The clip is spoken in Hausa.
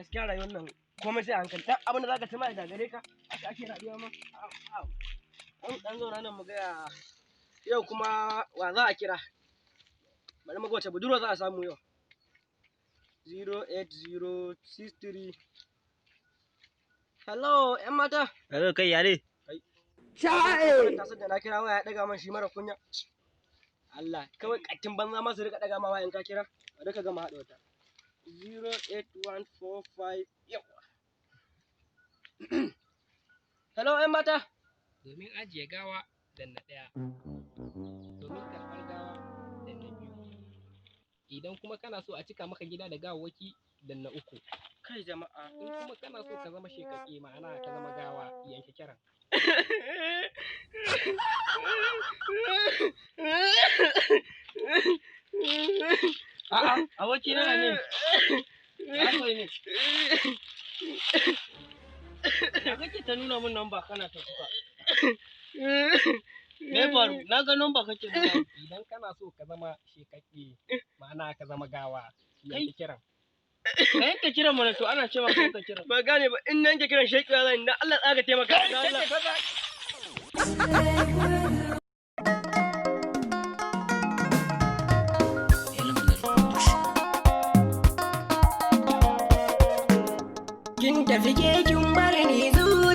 gaskiya rayuwar nan komai sai hankali. Dan abin da zaka ci ma da gare ka aka ake rayuwa ma. An zauna nan mu ga yau kuma wa za a kira. Bari mu ga wace budurwa za a samu yau. 08063. Hello, ƴan mata. Hello kai yare. Sha'e. Ta da na kira waya ya daga man shi mara kunya. Allah, kawai kattin banza ma su rika daga ma waya in ka kira. A duka gama haɗa wata. 08145. Yawa. Hello, ƴan mata. Domin ajiye gawa danna 1, domin karɓar gawa danna 2, idan kuma kana so a cika maka gida da gawawwaki danna 3. Kai jama'a. In kuma kana so ka zama shekakke ma'ana ka zama gawa yanke kiran. A'a, aboki na ne. Ya koyi ne. Ya kake ta nuna min namba kana ta kuka. Me faru? Na ga namba kake nuna. Idan kana so ka zama shekakke ma'ana ka zama gawa yanke kiran. Ka yanke kiran mana to ana ce maka yanke kiran. Ba gane ba in yanke kiran shekiya zan dan Allah tsaka taimaka. Kin tafi ke kin bar ni zuwa